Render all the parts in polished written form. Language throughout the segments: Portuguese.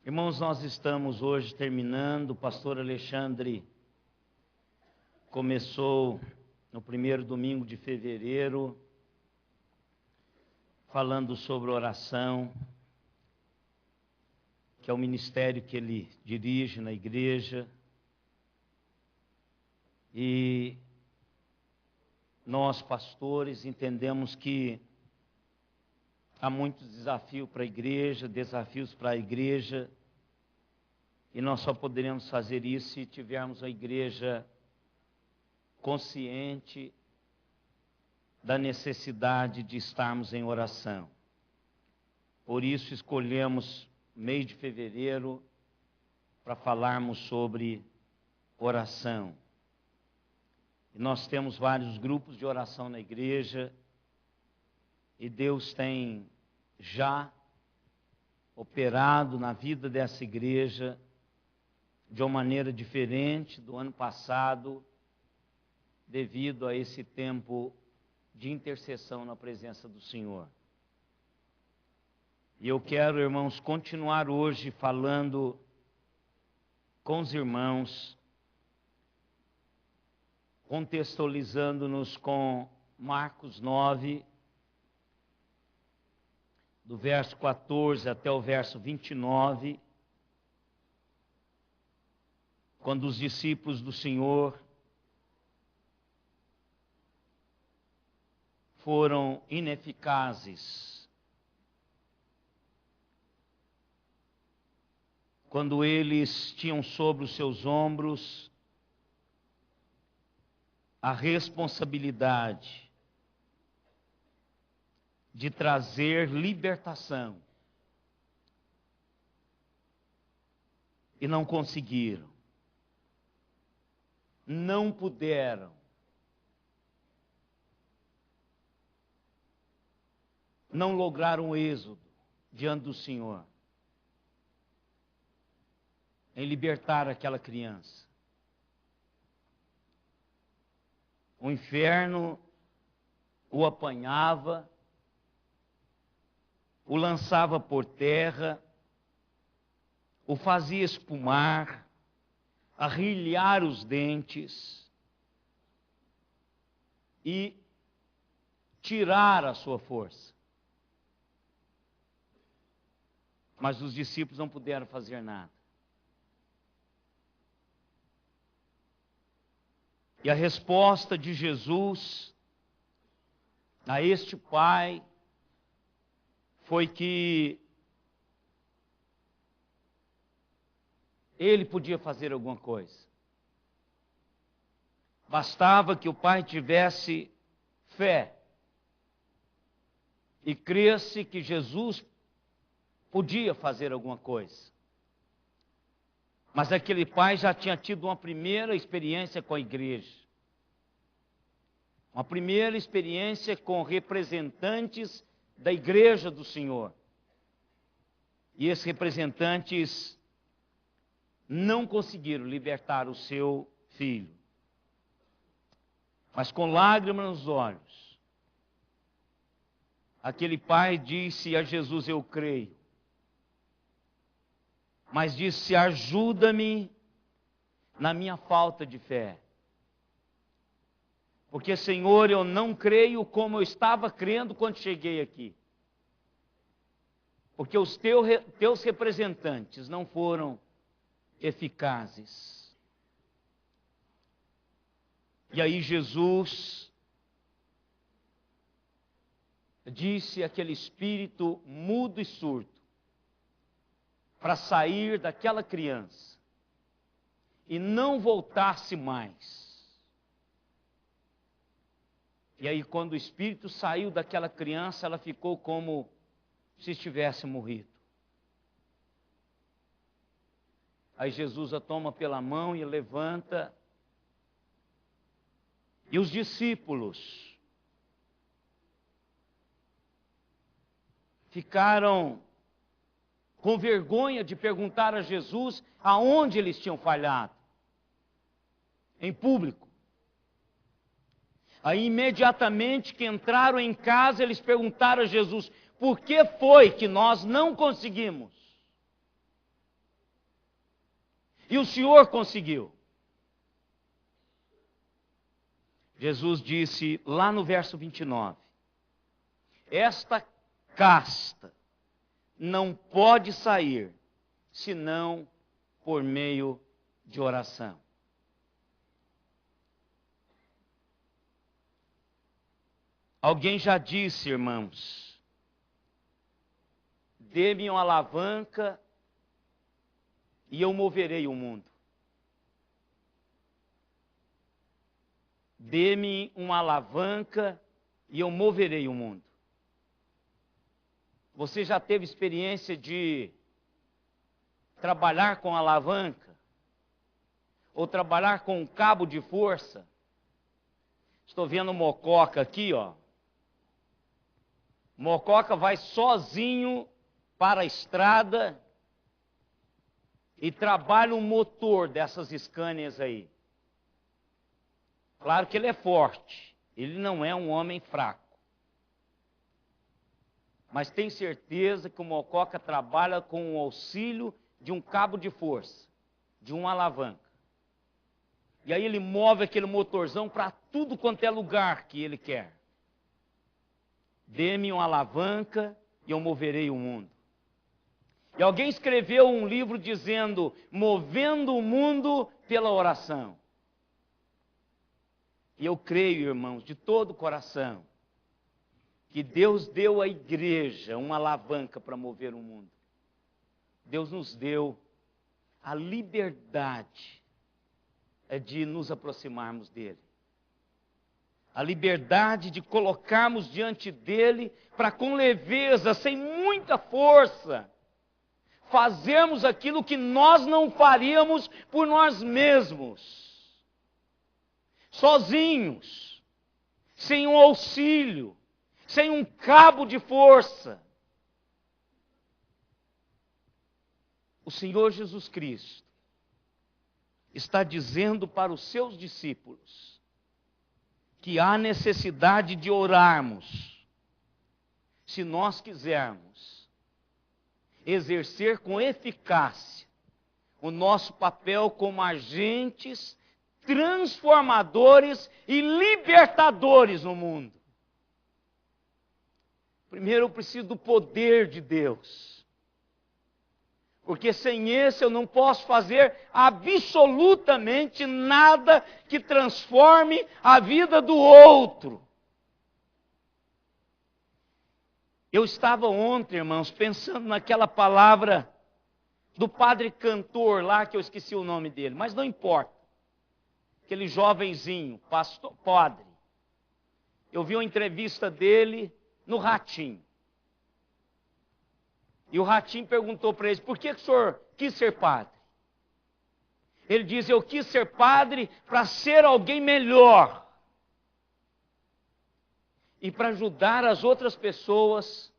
Irmãos, nós estamos hoje terminando. O pastor Alexandre começou no primeiro domingo de fevereiro, falando sobre oração, que é o ministério que ele dirige na igreja. E nós, pastores, entendemos que há muitos desafios para a igreja, e nós só poderemos fazer isso se tivermos uma igreja consciente da necessidade de estarmos em oração. Por isso escolhemos mês de fevereiro para falarmos sobre oração. E nós temos vários grupos de oração na igreja, e Deus tem já operado na vida dessa igreja de uma maneira diferente do ano passado, devido a esse tempo de intercessão na presença do Senhor. E eu quero, irmãos, continuar hoje falando com os irmãos, contextualizando-nos com Marcos 9, do verso 14 até o verso 29, quando os discípulos do Senhor foram ineficazes, quando eles tinham sobre os seus ombros a responsabilidade de trazer libertação, e não conseguiram, não puderam, não lograram êxodo diante do Senhor em libertar aquela criança. O inferno o apanhava, o lançava por terra, o fazia espumar, arrilhar os dentes e tirar a sua força. Mas os discípulos não puderam fazer nada. E a resposta de Jesus a este pai foi que ele podia fazer alguma coisa. Bastava que o pai tivesse fé e cresce que Jesus podia fazer alguma coisa. Mas aquele pai já tinha tido uma primeira experiência com a igreja. Uma primeira experiência com representantes da igreja do Senhor. E esses representantes não conseguiram libertar o seu filho. Mas com lágrimas nos olhos, aquele pai disse a Jesus: eu creio. Mas disse: ajuda-me na minha falta de fé. Porque, Senhor, eu não creio como eu estava crendo quando cheguei aqui. Porque os teus representantes não foram eficazes. E aí Jesus disse àquele espírito mudo e surdo para sair daquela criança e não voltar-se mais. E aí, quando o espírito saiu daquela criança, ela ficou como se estivesse morrido. Aí Jesus a toma pela mão e levanta. E os discípulos ficaram com vergonha de perguntar a Jesus aonde eles tinham falhado. Em público. Aí imediatamente que entraram em casa, eles perguntaram a Jesus: por que foi que nós não conseguimos? E o Senhor conseguiu. Jesus disse lá no verso 29, esta casta não pode sair senão por meio de oração. Alguém já disse, irmãos, dê-me uma alavanca e eu moverei o mundo. Dê-me uma alavanca e eu moverei o mundo. Você já teve experiência de trabalhar com alavanca? Ou trabalhar com um cabo de força? Estou vendo o Mococa aqui, ó. Mococa vai sozinho para a estrada e trabalha o motor dessas Scanias aí. Claro que ele é forte, ele não é um homem fraco. Mas tem certeza que o Mococa trabalha com o auxílio de um cabo de força, de uma alavanca. E aí ele move aquele motorzão para tudo quanto é lugar que ele quer. Dê-me uma alavanca e eu moverei o mundo. E alguém escreveu um livro dizendo, movendo o mundo pela oração. E eu creio, irmãos, de todo o coração, que Deus deu à igreja uma alavanca para mover o mundo. Deus nos deu a liberdade de nos aproximarmos dele. A liberdade de colocarmos diante dele para com leveza, sem muita força, fazermos aquilo que nós não faríamos por nós mesmos, sozinhos, sem um auxílio, sem um cabo de força. O Senhor Jesus Cristo está dizendo para os seus discípulos que há necessidade de orarmos, se nós quisermos exercer com eficácia o nosso papel como agentes transformadores e libertadores no mundo. Primeiro eu preciso do poder de Deus, porque sem esse eu não posso fazer absolutamente nada que transforme a vida do outro. Eu estava ontem, irmãos, pensando naquela palavra do padre cantor lá, que eu esqueci o nome dele, mas não importa. Aquele jovenzinho, pastor, padre. Eu vi uma entrevista dele no Ratinho. E o Ratinho perguntou para ele, por que o senhor quis ser padre? Ele diz, eu quis ser padre para ser alguém melhor. E para ajudar as outras pessoas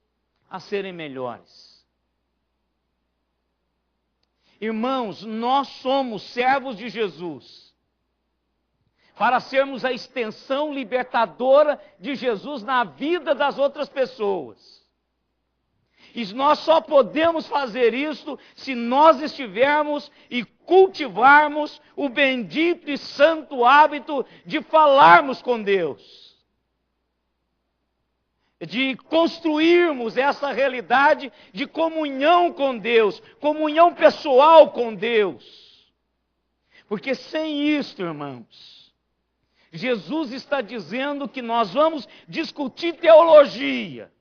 a serem melhores. Irmãos, nós somos servos de Jesus, para sermos a extensão libertadora de Jesus na vida das outras pessoas. E nós só podemos fazer isso se nós estivermos e cultivarmos o bendito e santo hábito de falarmos com Deus. De construirmos essa realidade de comunhão com Deus, comunhão pessoal com Deus. Porque sem isto, irmãos, Jesus está dizendo que nós vamos discutir teologia.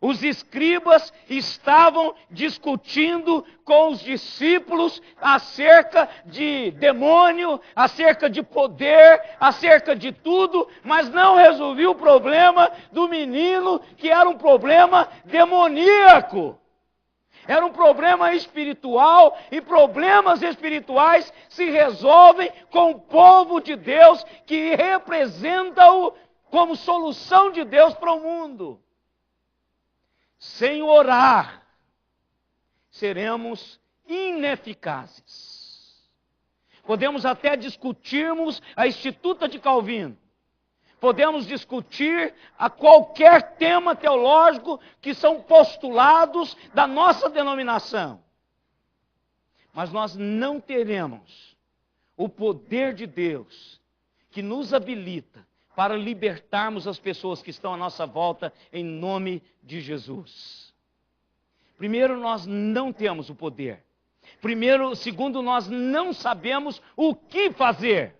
Os escribas estavam discutindo com os discípulos acerca de demônio, acerca de poder, acerca de tudo, mas não resolvia o problema do menino, que era um problema demoníaco. Era um problema espiritual, e problemas espirituais se resolvem com o povo de Deus, que representa-o como solução de Deus para o mundo. Sem orar, seremos ineficazes. Podemos até discutirmos a Instituta de Calvino. Podemos discutir a qualquer tema teológico que são postulados da nossa denominação. mas nós não teremos o poder de Deus que nos habilita para libertarmos as pessoas que estão à nossa volta em nome de Jesus. Primeiro, nós não temos o poder. Segundo, nós não sabemos o que fazer.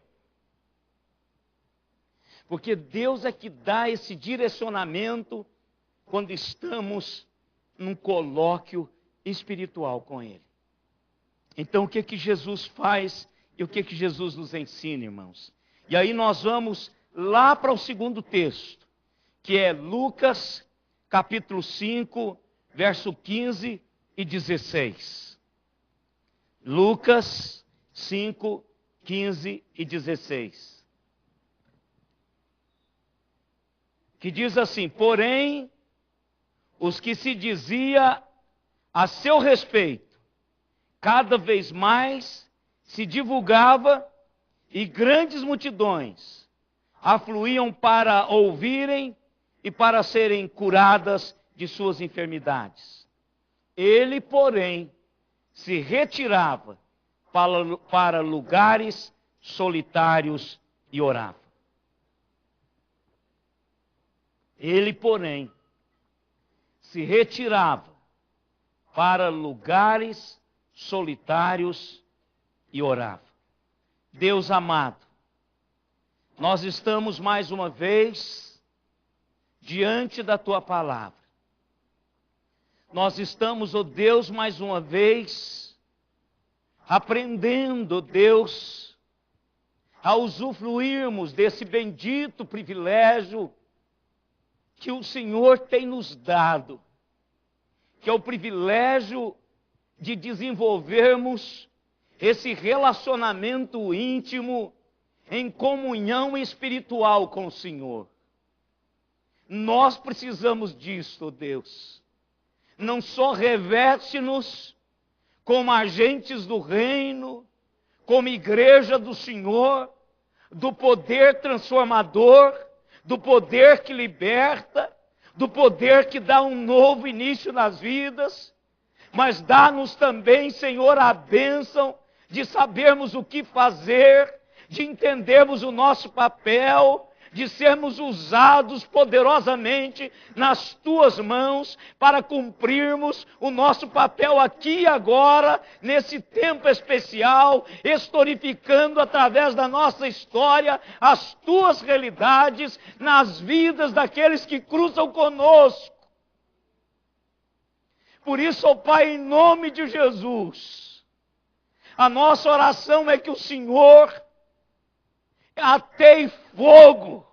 Porque Deus é que dá esse direcionamento quando estamos num colóquio espiritual com Ele. Então, o que Jesus faz e o que Jesus nos ensina, irmãos? E aí nós vamos lá para o segundo texto, que é Lucas, capítulo 5, verso 15 e 16. Lucas 5, 15 e 16. Que diz assim: porém, os que se dizia a seu respeito, cada vez mais se divulgava e grandes multidões afluíam para ouvirem e para serem curadas de suas enfermidades. Ele, porém, se retirava para lugares solitários e orava. Ele, porém, se retirava para lugares solitários e orava. Deus amado, nós estamos mais uma vez diante da Tua palavra. Nós estamos, ó Deus, mais uma vez aprendendo, Deus, a usufruirmos desse bendito privilégio que o Senhor tem nos dado, que é o privilégio de desenvolvermos esse relacionamento íntimo em comunhão espiritual com o Senhor. Nós precisamos disso, Deus. Não só reveste-nos como agentes do reino, como igreja do Senhor, do poder transformador, do poder que liberta, do poder que dá um novo início nas vidas, mas dá-nos também, Senhor, a bênção de sabermos o que fazer, de entendermos o nosso papel, de sermos usados poderosamente nas Tuas mãos para cumprirmos o nosso papel aqui e agora, nesse tempo especial, historificando através da nossa história as Tuas realidades nas vidas daqueles que cruzam conosco. Por isso, ó Pai, em nome de Jesus, a nossa oração é que o Senhor ateie fogo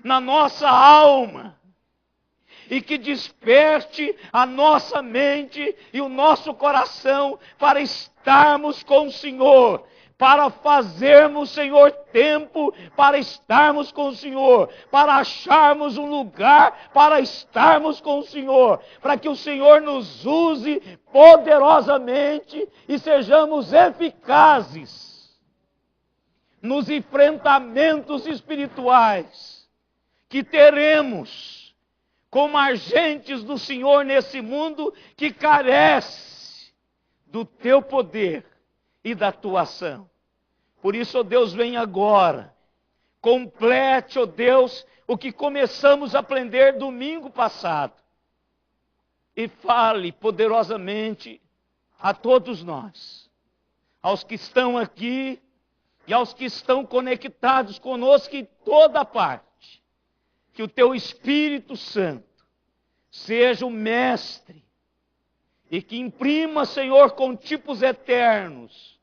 na nossa alma e que desperte a nossa mente e o nosso coração para estarmos com o Senhor, para fazermos, Senhor, tempo para estarmos com o Senhor, para acharmos um lugar para estarmos com o Senhor, para que o Senhor nos use poderosamente e sejamos eficazes nos enfrentamentos espirituais que teremos como agentes do Senhor nesse mundo que carece do Teu poder e da Tua ação. Por isso, ó Deus, vem agora, complete, ó Deus, o que começamos a aprender domingo passado e fale poderosamente a todos nós, aos que estão aqui e aos que estão conectados conosco em toda parte, que o Teu Espírito Santo seja o mestre e que imprima, Senhor, com tipos eternos,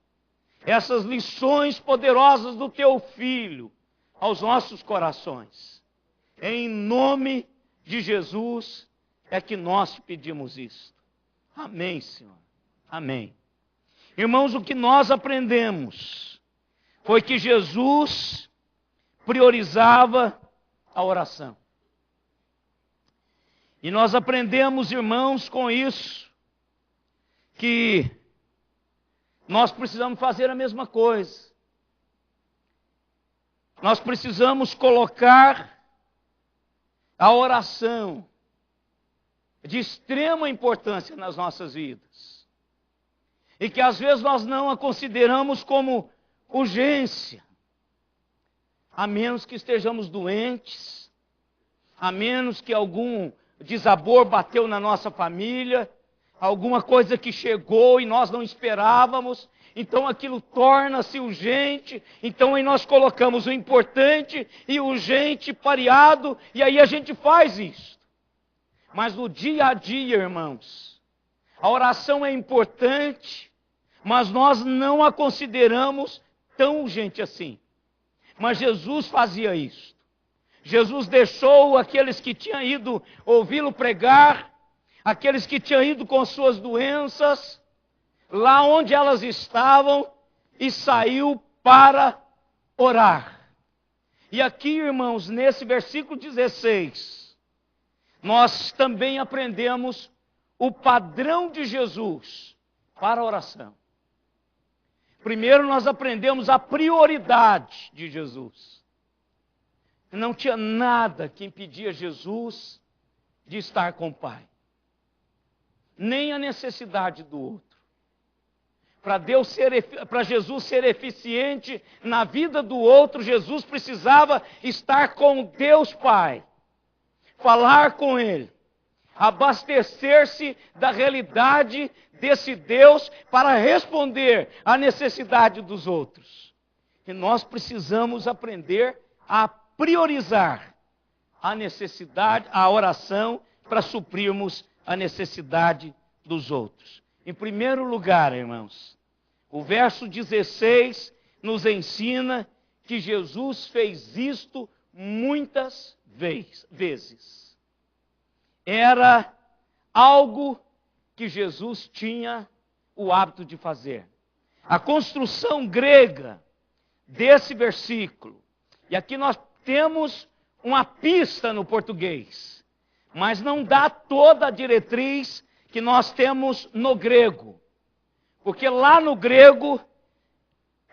essas lições poderosas do Teu Filho aos nossos corações. Em nome de Jesus é que nós te pedimos isto. Amém, Senhor. Amém. Irmãos, o que nós aprendemos foi que Jesus priorizava a oração. E nós aprendemos, irmãos, com isso, que nós precisamos fazer a mesma coisa. Nós precisamos colocar a oração de extrema importância nas nossas vidas. e que às vezes nós não a consideramos como urgência, a menos que estejamos doentes, a menos que algum desabor bateu na nossa família, alguma coisa que chegou e nós não esperávamos, então aquilo torna-se urgente, então aí nós colocamos o importante e o urgente pareado, e aí a gente faz isso. Mas no dia a dia, irmãos, a oração é importante, mas nós não a consideramos tão urgente assim. Mas Jesus fazia isso. Jesus deixou aqueles que tinham ido ouvi-lo pregar, aqueles que tinham ido com suas doenças, lá onde elas estavam, e saiu para orar. E aqui, irmãos, nesse versículo 16, nós também aprendemos o padrão de Jesus para a oração. Primeiro nós aprendemos a prioridade de Jesus. Não tinha nada que impedia Jesus de estar com o Pai. Nem a necessidade do outro. Para Jesus ser eficiente na vida do outro, Jesus precisava estar com Deus Pai. Falar com Ele. Abastecer-se da realidade desse Deus para responder à necessidade dos outros. E nós precisamos aprender a priorizar a necessidade, a oração, para suprirmos a necessidade dos outros. Em primeiro lugar, irmãos, o verso 16 nos ensina que Jesus fez isto muitas vezes. Era algo que Jesus tinha o hábito de fazer. A construção grega desse versículo, e aqui nós temos uma pista no português, mas não dá toda a diretriz que nós temos no grego. Porque lá no grego,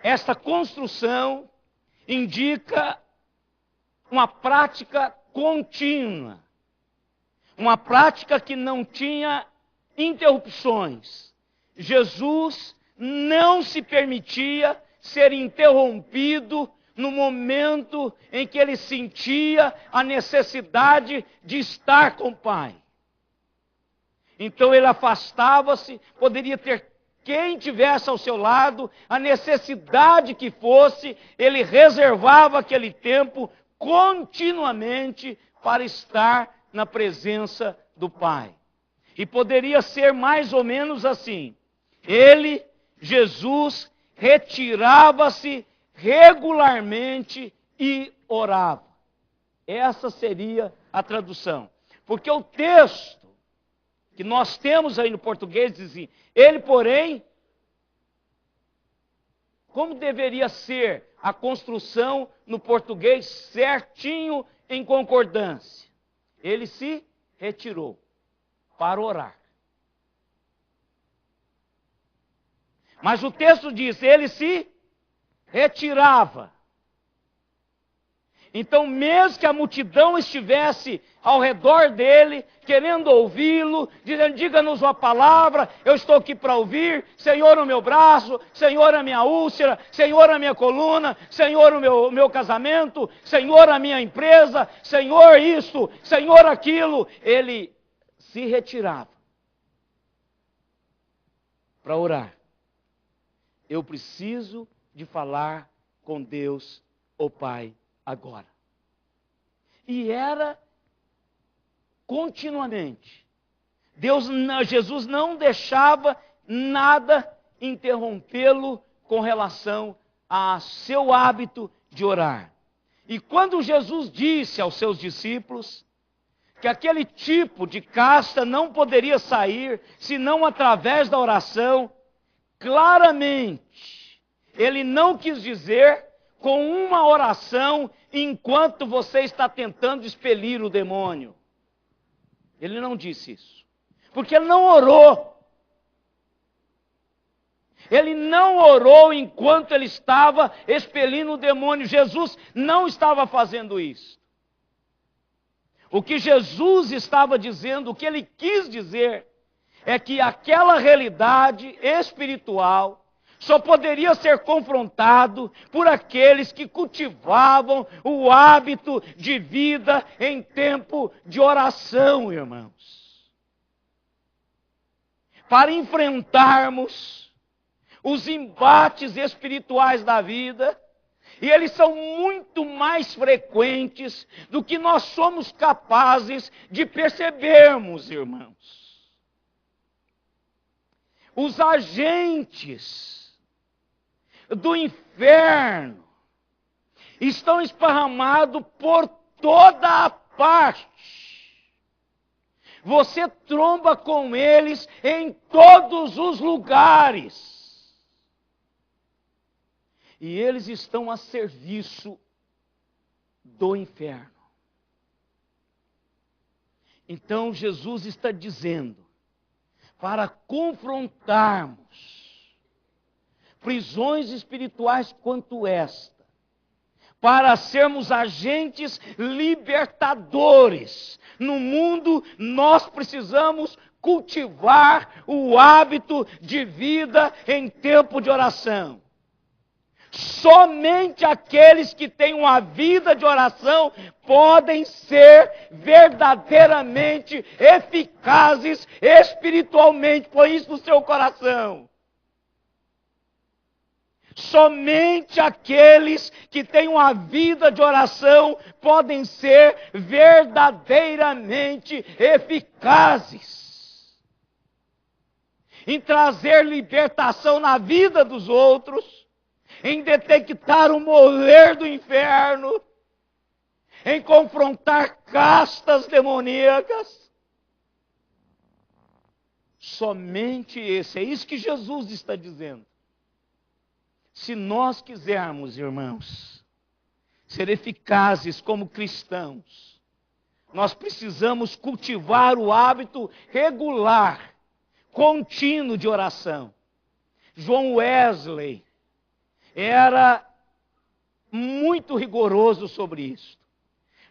esta construção indica uma prática contínua. Uma prática que não tinha interrupções. Jesus não se permitia ser interrompido no momento em que ele sentia a necessidade de estar com o Pai. Então ele afastava-se, poderia ter quem tivesse ao seu lado, a necessidade que fosse, ele reservava aquele tempo continuamente para estar na presença do Pai. E poderia ser mais ou menos assim. Ele, Jesus, retirava-se regularmente e orava. Essa seria a tradução. Porque o texto que nós temos aí no português diz assim, ele, porém, como deveria ser a construção no português certinho em concordância? Ele se retirou para orar. Mas o texto diz, ele se retirava. Então, mesmo que a multidão estivesse ao redor dele, querendo ouvi-lo, dizendo, diga-nos uma palavra, eu estou aqui para ouvir, Senhor, o meu braço, Senhor, a minha úlcera, Senhor, a minha coluna, Senhor, o meu casamento, Senhor, a minha empresa, Senhor, isto, Senhor, aquilo. Ele se retirava para orar. Eu preciso de falar com Deus, o Pai, agora. E era continuamente. Jesus não deixava nada interrompê-lo com relação a seu hábito de orar. E quando Jesus disse aos seus discípulos que aquele tipo de casta não poderia sair senão através da oração, claramente, ele não quis dizer com uma oração enquanto você está tentando expelir o demônio. Ele não disse isso. Porque ele não orou. Ele não orou enquanto ele estava expelindo o demônio. Jesus não estava fazendo isso. O que Jesus estava dizendo, o que ele quis dizer, é que aquela realidade espiritual só poderia ser confrontado por aqueles que cultivavam o hábito de vida em tempo de oração, irmãos. Para enfrentarmos os embates espirituais da vida, e eles são muito mais frequentes do que nós somos capazes de percebermos, irmãos. Os agentes do inferno estão esparramados por toda a parte. Você tromba com eles em todos os lugares. E eles estão a serviço do inferno. Então Jesus está dizendo, para confrontarmos prisões espirituais quanto esta, para sermos agentes libertadores no mundo, nós precisamos cultivar o hábito de vida em tempo de oração. Somente aqueles que têm uma vida de oração podem ser verdadeiramente eficazes espiritualmente. Põe isso no seu coração. Somente aqueles que têm uma vida de oração podem ser verdadeiramente eficazes em trazer libertação na vida dos outros, em detectar o moler do inferno, em confrontar castas demoníacas. Somente esse, é isso que Jesus está dizendo. Se nós quisermos, irmãos, ser eficazes como cristãos, nós precisamos cultivar o hábito regular, contínuo de oração. John Wesley era muito rigoroso sobre isso.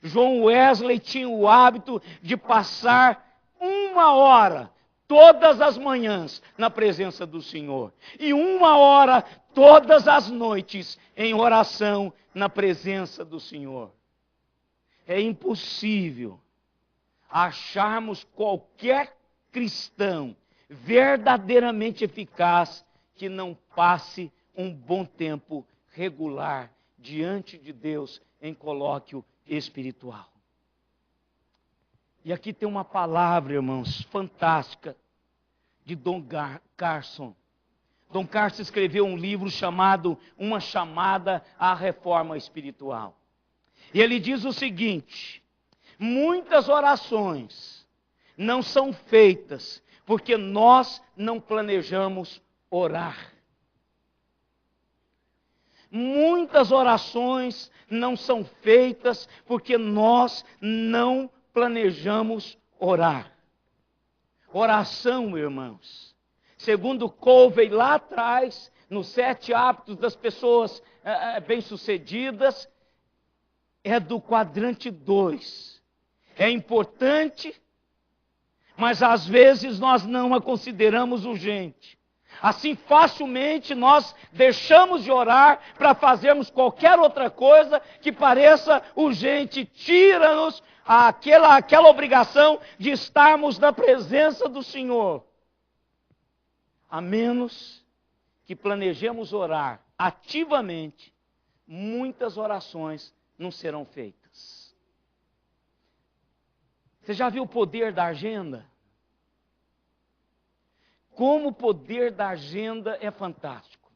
John Wesley tinha o hábito de passar 1 hora todas as manhãs na presença do Senhor e 1 hora todas as noites em oração na presença do Senhor. É impossível acharmos qualquer cristão verdadeiramente eficaz que não passe um bom tempo regular diante de Deus em colóquio espiritual. E aqui tem uma palavra, irmãos, fantástica, de Don Carson. Don Carson escreveu um livro chamado Uma Chamada à Reforma Espiritual. E ele diz o seguinte: muitas orações não são feitas porque nós não planejamos orar. Muitas orações não são feitas porque nós não planejamos orar. Oração, irmãos, segundo Covey lá atrás, nos 7 hábitos das pessoas bem-sucedidas, é do quadrante 2. É importante, mas às vezes nós não a consideramos urgente. Assim, facilmente nós deixamos de orar para fazermos qualquer outra coisa que pareça urgente. Tira-nos aquela obrigação de estarmos na presença do Senhor. A menos que planejemos orar ativamente, muitas orações não serão feitas. Você já viu o poder da agenda? Como o poder da agenda é fantástico.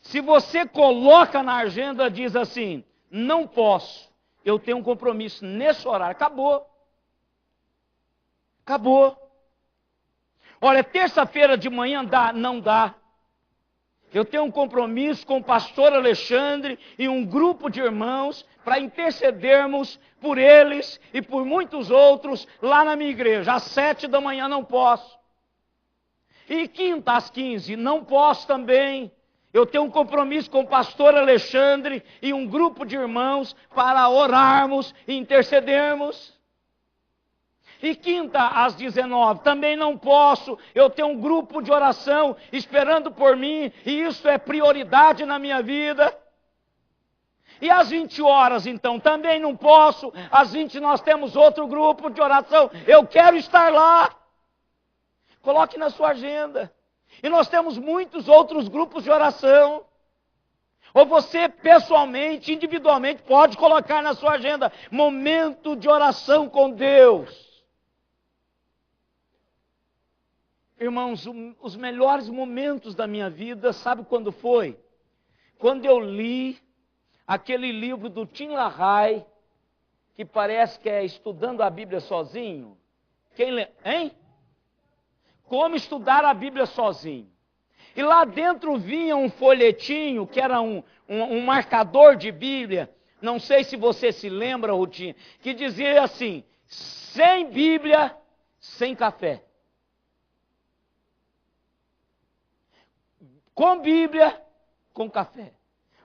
Se você coloca na agenda, diz assim, não posso, eu tenho um compromisso nesse horário, acabou. Acabou. Olha, terça-feira de manhã dá, não dá. Eu tenho um compromisso com o pastor Alexandre e um grupo de irmãos para intercedermos por eles e por muitos outros lá na minha igreja. Às 7 da manhã não posso. E quinta às 15, não posso também. Eu tenho um compromisso com o pastor Alexandre e um grupo de irmãos para orarmos e intercedermos. E quinta, às 19, também não posso, eu tenho um grupo de oração esperando por mim, e isso é prioridade na minha vida. E às 20 horas, então, também não posso, às 20 nós temos outro grupo de oração, eu quero estar lá. Coloque na sua agenda. E nós temos muitos outros grupos de oração. Ou você pessoalmente, individualmente, pode colocar na sua agenda, momento de oração com Deus. Irmãos, os melhores momentos da minha vida, sabe quando foi? Quando eu li aquele livro do Tim LaHaye, que parece que é Estudando a Bíblia Sozinho. Quem lê? Hein? Como estudar a Bíblia sozinho. E lá dentro vinha um folhetinho, que era um marcador de Bíblia, não sei se você se lembra, Rutinha, que dizia assim, sem Bíblia, sem café. Com Bíblia, com café.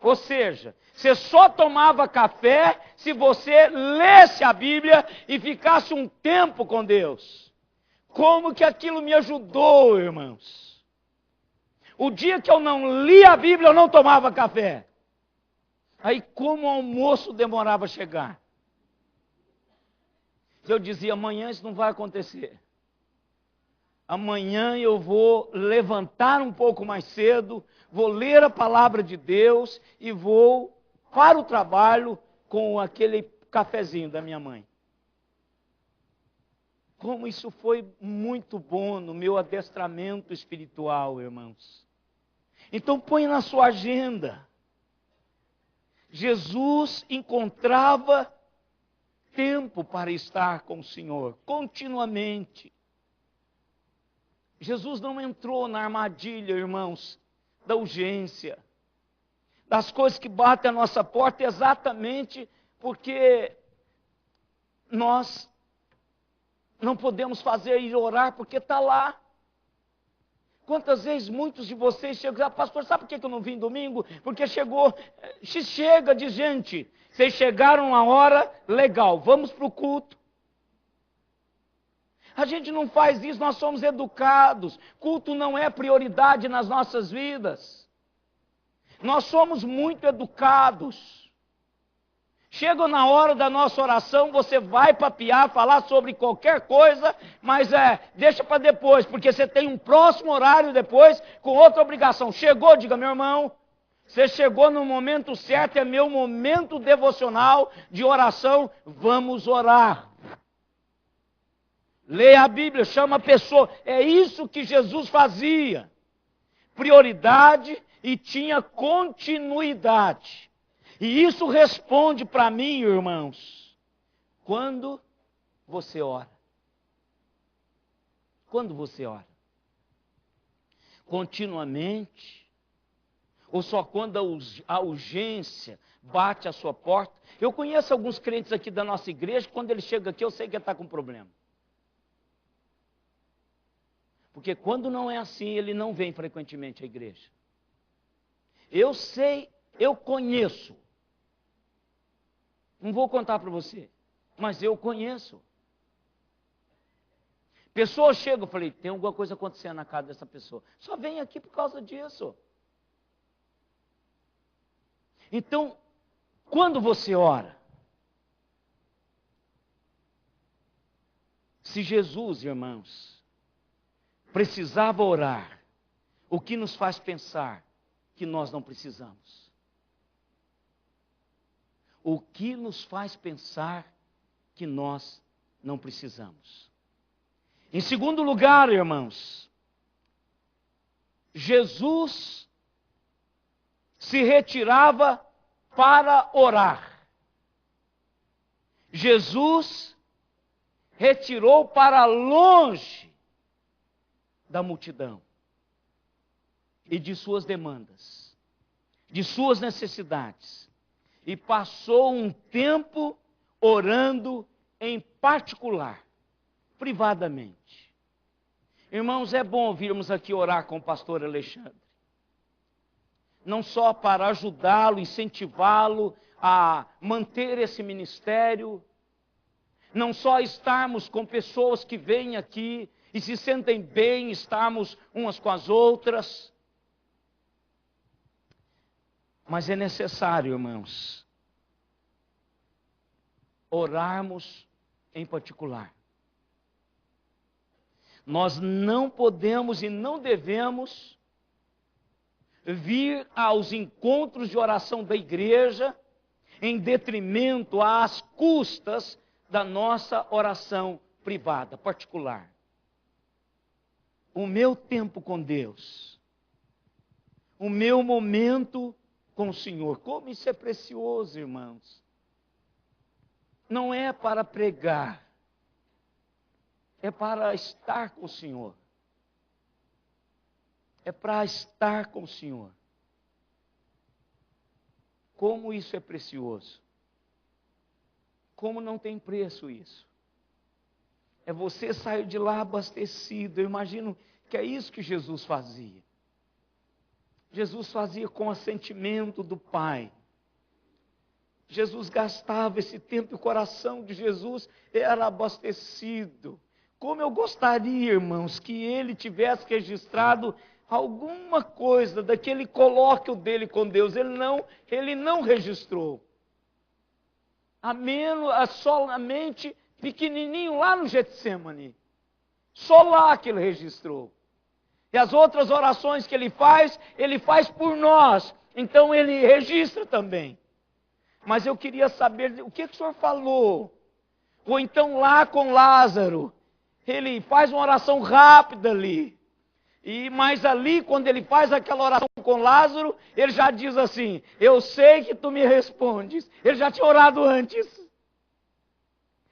Ou seja, você só tomava café se você lesse a Bíblia e ficasse um tempo com Deus. Como que aquilo me ajudou, irmãos? O dia que eu não lia a Bíblia, eu não tomava café. Aí como o almoço demorava a chegar. Eu dizia, amanhã isso não vai acontecer. Amanhã eu vou levantar um pouco mais cedo, vou ler a palavra de Deus e vou para o trabalho com aquele cafezinho da minha mãe. Como isso foi muito bom no meu adestramento espiritual, irmãos. Então põe na sua agenda. Jesus encontrava tempo para estar com o Senhor, continuamente. Jesus não entrou na armadilha, irmãos, da urgência, das coisas que batem à nossa porta, exatamente porque nós não podemos fazer ir orar, porque está lá. Quantas vezes muitos de vocês chegam e dizem, pastor, sabe por que eu não vim domingo? Porque chega de gente, vocês chegaram a hora, legal, vamos para o culto. A gente não faz isso, nós somos educados. Culto não é prioridade nas nossas vidas. Nós somos muito educados. Chega na hora da nossa oração, você vai papear, falar sobre qualquer coisa, mas deixa para depois, porque você tem um próximo horário depois, com outra obrigação. Chegou, diga, meu irmão, você chegou no momento certo, é meu momento devocional de oração, vamos orar. Leia a Bíblia, chama a pessoa. É isso que Jesus fazia. Prioridade e tinha continuidade. E isso responde para mim, irmãos, quando você ora. Quando você ora. Continuamente. Ou só quando a urgência bate à sua porta. Eu conheço alguns crentes aqui da nossa igreja, quando ele chega aqui eu sei que ele está com problema. Porque quando não é assim, ele não vem frequentemente à igreja. Eu sei, eu conheço. Não vou contar para você, mas eu conheço. Pessoas chegam, eu falei, tem alguma coisa acontecendo na casa dessa pessoa. Só vem aqui por causa disso. Então, quando você ora, se Jesus, irmãos, precisava orar, o que nos faz pensar que nós não precisamos? O que nos faz pensar que nós não precisamos? Em segundo lugar, irmãos, Jesus se retirava para orar. Jesus retirou para longe da multidão e de suas demandas, de suas necessidades, e passou um tempo orando em particular, privadamente. Irmãos, é bom virmos aqui orar com o pastor Alexandre, não só para ajudá-lo, incentivá-lo a manter esse ministério, não só estarmos com pessoas que vêm aqui e se sentem bem, estarmos umas com as outras, mas é necessário, irmãos, orarmos em particular. Nós não podemos e não devemos vir aos encontros de oração da igreja em detrimento, às custas da nossa oração privada, particular. O meu tempo com Deus, o meu momento com o Senhor, como isso é precioso, irmãos. Não é para pregar, é para estar com o Senhor. É para estar com o Senhor. Como isso é precioso. Como não tem preço isso. É você sair de lá abastecido. Eu imagino que é isso que Jesus fazia. Jesus fazia com assentimento do Pai. Jesus gastava esse tempo e o coração de Jesus era abastecido. Como eu gostaria, irmãos, que ele tivesse registrado alguma coisa daquele colóquio dele com Deus. Ele não registrou. Solamente pequenininho lá no Getsemane. Só lá que ele registrou. E as outras orações que ele faz por nós. Então ele registra também. Mas eu queria saber o que o senhor falou. Ou então lá com Lázaro. Ele faz uma oração rápida ali. Mas ali, quando ele faz aquela oração com Lázaro, ele já diz assim: eu sei que tu me respondes. Ele já tinha orado antes.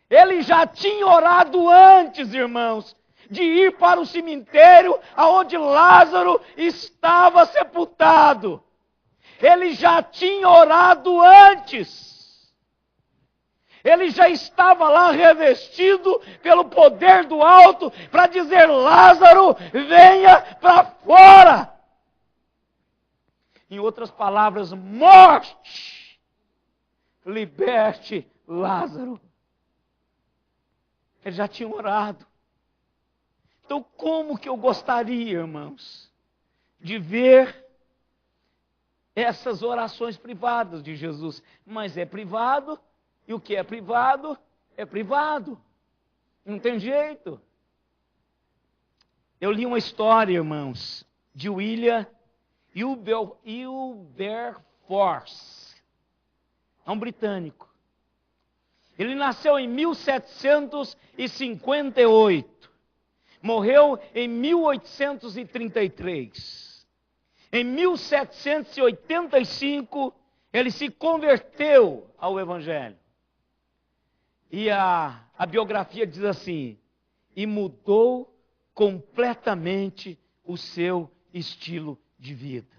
Ele já tinha orado antes, irmãos, de ir para o cemitério aonde Lázaro estava sepultado. Ele já tinha orado antes. Ele já estava lá revestido pelo poder do alto para dizer: Lázaro, venha para fora. Em outras palavras, morte, liberte Lázaro. Ele já tinha orado. Então, como que eu gostaria, irmãos, de ver essas orações privadas de Jesus? Mas é privado. E o que é privado, é privado. Não tem jeito. Eu li uma história, irmãos, de William Wilberforce. É um britânico. Ele nasceu em 1758. Morreu em 1833. Em 1785, ele se converteu ao Evangelho. E a biografia diz assim: e mudou completamente o seu estilo de vida.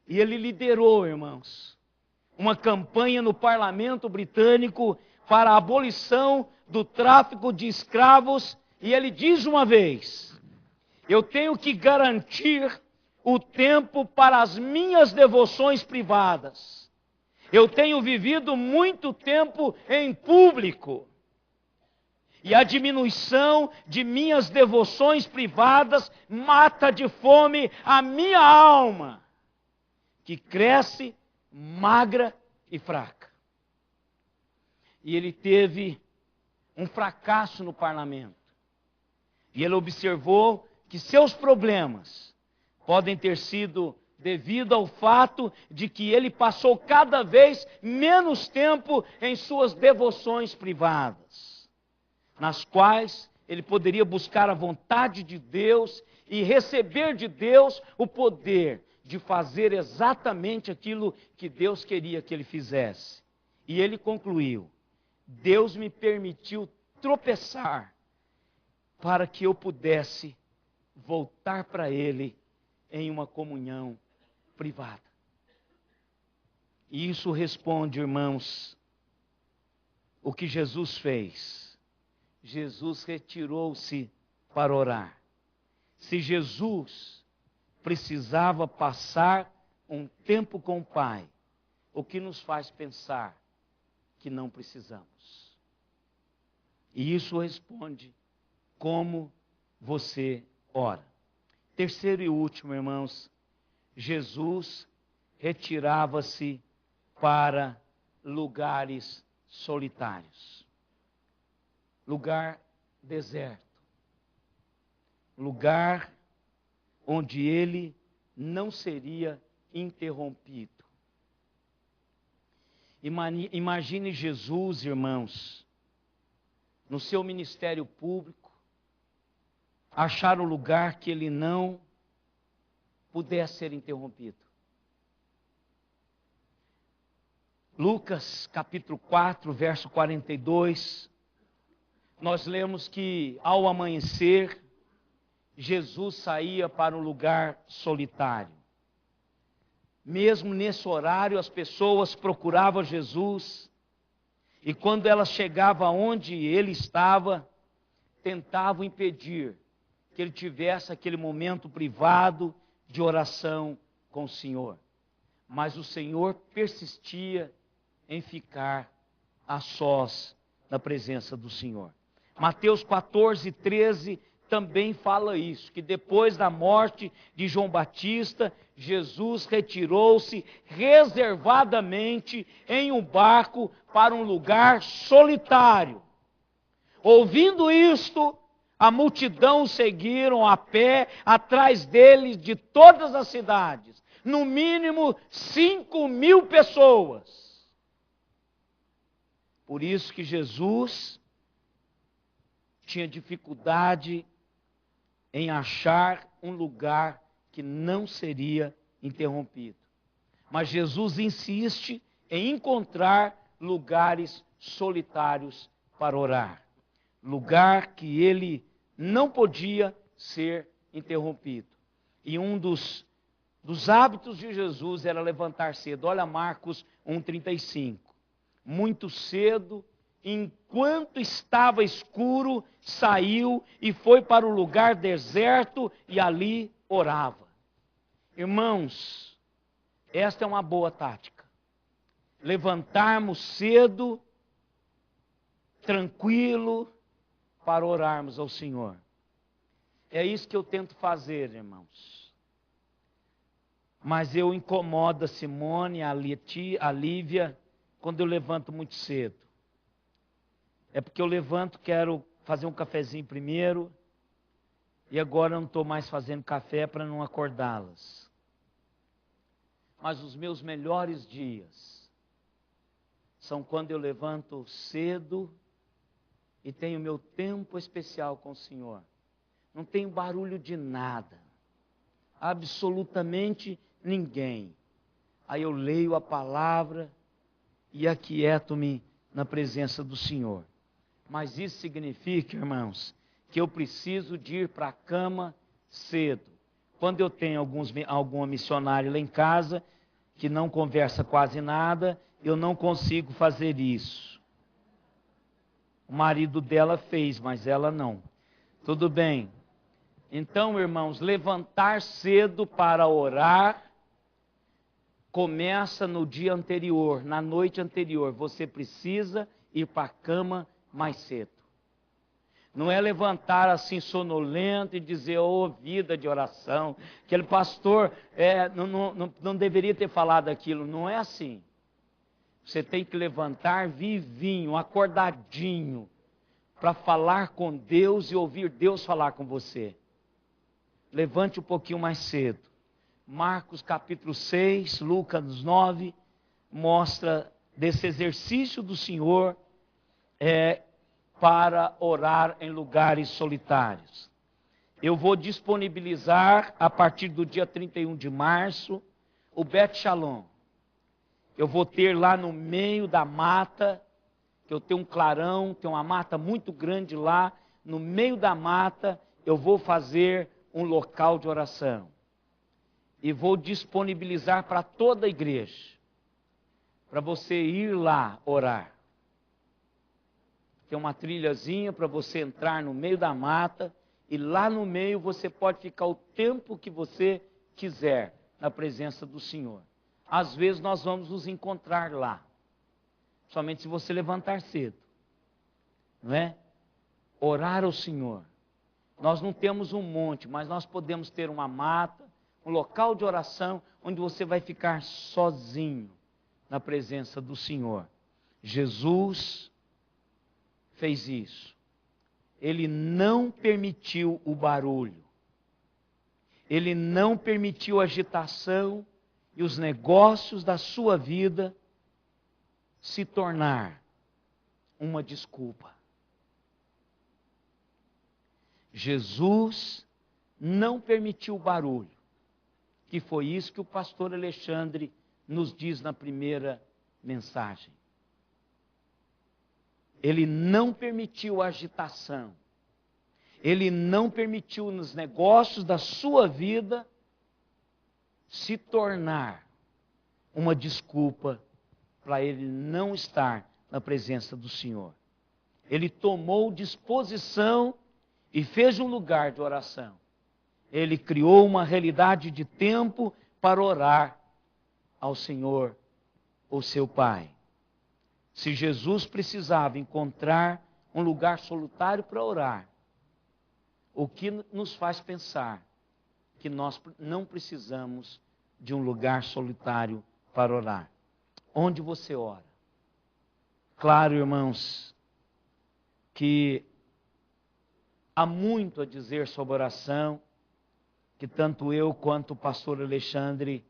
E ele liderou, irmãos, uma campanha no parlamento britânico para a abolição do tráfico de escravos. E ele diz uma vez: eu tenho que garantir o tempo para as minhas devoções privadas. Eu tenho vivido muito tempo em público. E a diminuição de minhas devoções privadas mata de fome a minha alma, que cresce magra e fraca. E ele teve um fracasso no parlamento. E ele observou que seus problemas podem ter sido devido ao fato de que ele passou cada vez menos tempo em suas devoções privadas, nas quais ele poderia buscar a vontade de Deus e receber de Deus o poder de fazer exatamente aquilo que Deus queria que ele fizesse. E ele concluiu: Deus me permitiu tropeçar para que eu pudesse voltar para Ele em uma comunhão privada. E isso responde, irmãos, o que Jesus fez. Jesus retirou-se para orar. Se Jesus precisava passar um tempo com o Pai, o que nos faz pensar que não precisamos? E isso responde como você ora. Terceiro e último, irmãos, Jesus retirava-se para lugares solitários. Lugar deserto. Lugar onde ele não seria interrompido. Imagine Jesus, irmãos, no seu ministério público, achar um lugar que ele não pudesse ser interrompido. Lucas capítulo 4, verso 42, nós lemos que ao amanhecer, Jesus saía para um lugar solitário. Mesmo nesse horário, as pessoas procuravam Jesus, e quando elas chegavam onde ele estava, tentavam impedir que ele tivesse aquele momento privado de oração com o Senhor. Mas o Senhor persistia em ficar a sós na presença do Senhor. Mateus 14, 13 também fala isso, que depois da morte de João Batista, Jesus retirou-se reservadamente em um barco para um lugar solitário. Ouvindo isto, a multidão seguiram a pé atrás dele de todas as cidades, no mínimo 5.000 pessoas. Por isso que Jesus tinha dificuldade em achar um lugar que não seria interrompido. Mas Jesus insiste em encontrar lugares solitários para orar. Lugar que ele não podia ser interrompido. E um dos hábitos de Jesus era levantar cedo. Olha Marcos 1,35. Muito cedo, enquanto estava escuro, saiu e foi para o lugar deserto e ali orava. Irmãos, esta é uma boa tática. Levantarmos cedo, tranquilo, para orarmos ao Senhor. É isso que eu tento fazer, irmãos. Mas eu incomodo a Simone, a Lívia, quando eu levanto muito cedo. É porque eu levanto, quero fazer um cafezinho primeiro, e agora eu não estou mais fazendo café para não acordá-las. Mas os meus melhores dias são quando eu levanto cedo e tenho meu tempo especial com o Senhor. Não tenho barulho de nada, absolutamente ninguém. Aí eu leio a palavra e aquieto-me na presença do Senhor. Mas isso significa, irmãos, que eu preciso de ir para a cama cedo. Quando eu tenho alguma missionária lá em casa, que não conversa quase nada, eu não consigo fazer isso. O marido dela fez, mas ela não. Tudo bem. Então, irmãos, levantar cedo para orar começa no dia anterior, na noite anterior. Você precisa ir para a cama mais cedo. Não é levantar assim sonolento e dizer, vida de oração, aquele pastor não deveria ter falado aquilo. Não é assim. Você tem que levantar vivinho, acordadinho, para falar com Deus e ouvir Deus falar com você. Levante um pouquinho mais cedo. Marcos capítulo 6, Lucas 9, mostra desse exercício do Senhor para orar em lugares solitários. Eu vou disponibilizar, a partir do dia 31 de março, o Bet Shalom. Eu vou ter lá no meio da mata, que eu tenho um clarão, tem uma mata muito grande lá, no meio da mata eu vou fazer um local de oração. E vou disponibilizar para toda a igreja, para você ir lá orar. Tem uma trilhazinha para você entrar no meio da mata, e lá no meio você pode ficar o tempo que você quiser na presença do Senhor. Às vezes nós vamos nos encontrar lá, somente se você levantar cedo, não é? orar ao Senhor. Nós não temos um monte, mas nós podemos ter uma mata, um local de oração, onde você vai ficar sozinho na presença do Senhor. Jesus fez isso. Ele não permitiu o barulho. Ele não permitiu a agitação e os negócios da sua vida se tornar uma desculpa. Jesus não permitiu o barulho, que foi isso que o pastor Alexandre nos diz na primeira mensagem. Ele não permitiu a agitação. Ele não permitiu nos negócios da sua vida se tornar uma desculpa para ele não estar na presença do Senhor. Ele tomou disposição e fez um lugar de oração. Ele criou uma realidade de tempo para orar ao Senhor, o seu Pai. Se Jesus precisava encontrar um lugar solitário para orar, o que nos faz pensar que nós não precisamos de um lugar solitário para orar? Onde você ora? Claro, irmãos, que há muito a dizer sobre oração, que tanto eu quanto o pastor Alexandre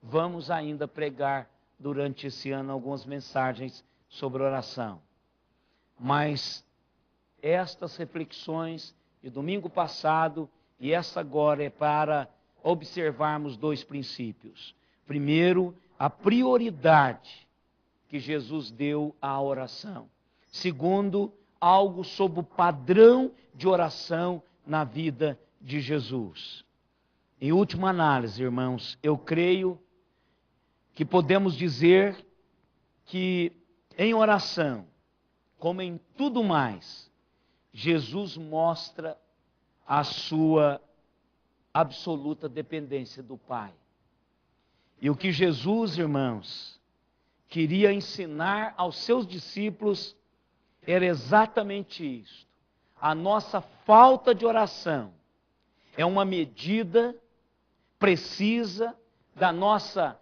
vamos ainda pregar durante esse ano algumas mensagens sobre oração. Mas estas reflexões de domingo passado e essa agora é para observarmos dois princípios. Primeiro, a prioridade que Jesus deu à oração. Segundo, algo sobre o padrão de oração na vida de Jesus. Em última análise, irmãos, eu creio que podemos dizer que em oração, como em tudo mais, Jesus mostra a sua absoluta dependência do Pai. E o que Jesus, irmãos, queria ensinar aos seus discípulos era exatamente isto. A nossa falta de oração é uma medida precisa da nossa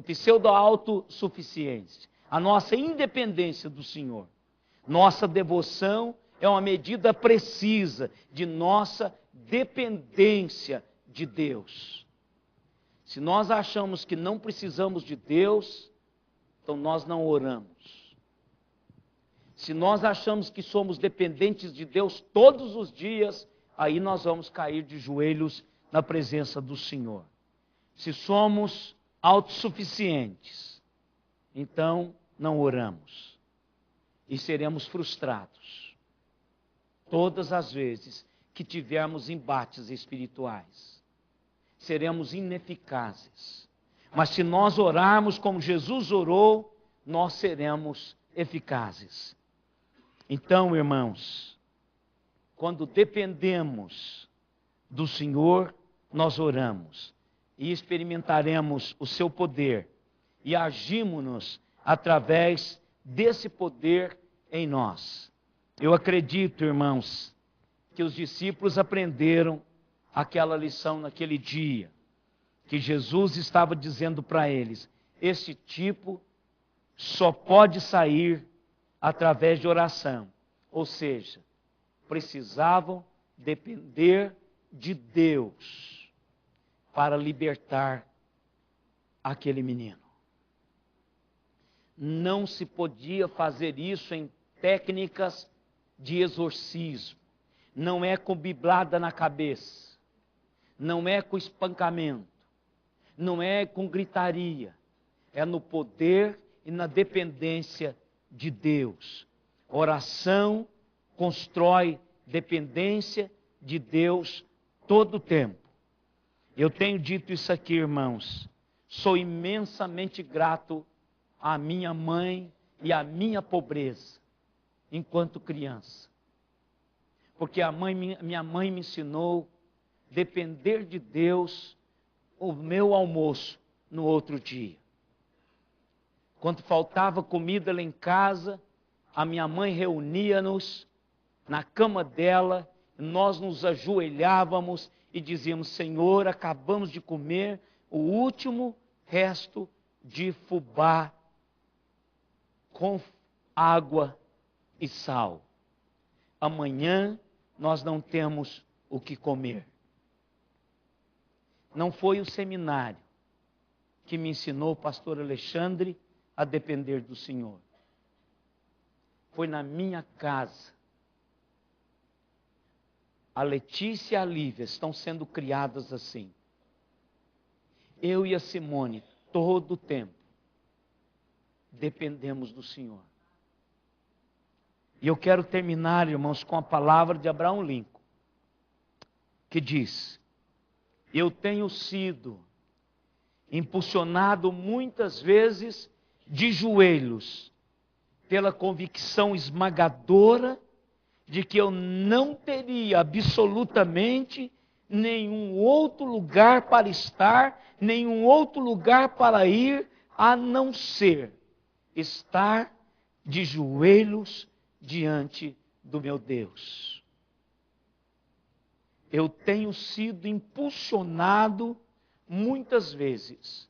pseudo-autossuficiência, a nossa independência do Senhor. Nossa devoção é uma medida precisa de nossa dependência de Deus. Se nós achamos que não precisamos de Deus, então nós não oramos. Se nós achamos que somos dependentes de Deus todos os dias, aí nós vamos cair de joelhos na presença do Senhor. Se somos autossuficientes, então não oramos. E seremos frustrados todas as vezes que tivermos embates espirituais. Seremos ineficazes. Mas se nós orarmos como Jesus orou, nós seremos eficazes. Então, irmãos, quando dependemos do Senhor, nós oramos e experimentaremos o seu poder e agimos-nos através desse poder em nós. Eu acredito, irmãos, que os discípulos aprenderam aquela lição naquele dia, que Jesus estava dizendo para eles: esse tipo só pode sair através de oração. Ou seja, precisavam depender de Deus para libertar aquele menino. Não se podia fazer isso em técnicas de exorcismo. Não é com biblada na cabeça. Não é com espancamento. Não é com gritaria. É no poder e na dependência de Deus. Oração constrói dependência de Deus todo o tempo. Eu tenho dito isso aqui, irmãos. Sou imensamente grato à minha mãe e à minha pobreza enquanto criança. Porque minha mãe me ensinou a depender de Deus o meu almoço no outro dia. Quando faltava comida lá em casa, a minha mãe reunia-nos na cama dela, nós nos ajoelhávamos e dizíamos: Senhor, acabamos de comer o último resto de fubá com água e sal. Amanhã nós não temos o que comer. Não foi o seminário que me ensinou, pastor Alexandre, a depender do Senhor. Foi na minha casa. A Letícia e a Lívia estão sendo criadas assim. Eu e a Simone, todo o tempo, dependemos do Senhor. E eu quero terminar, irmãos, com a palavra de Abraham Lincoln, que diz: eu tenho sido impulsionado muitas vezes de joelhos, pela convicção esmagadora de que eu não teria absolutamente nenhum outro lugar para estar, nenhum outro lugar para ir, a não ser estar de joelhos diante do meu Deus. Eu tenho sido impulsionado muitas vezes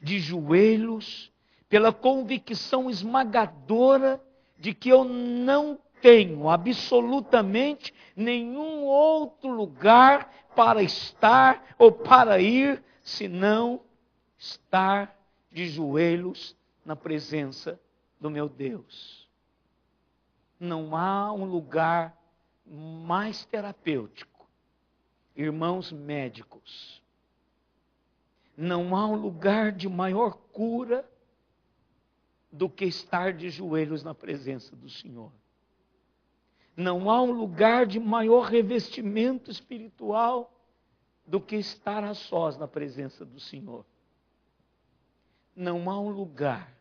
de joelhos pela convicção esmagadora de que eu não tenho absolutamente nenhum outro lugar para estar ou para ir, senão estar de joelhos na presença do meu Deus. Não há um lugar mais terapêutico, irmãos médicos. Não há um lugar de maior cura do que estar de joelhos na presença do Senhor. Não há um lugar de maior revestimento espiritual do que estar a sós na presença do Senhor. Não há um lugar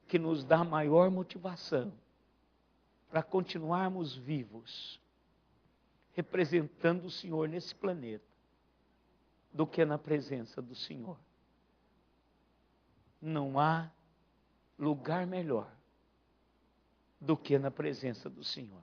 que nos dá maior motivação para continuarmos vivos, representando o Senhor nesse planeta, do que na presença do Senhor. Não há lugar melhor do que na presença do Senhor.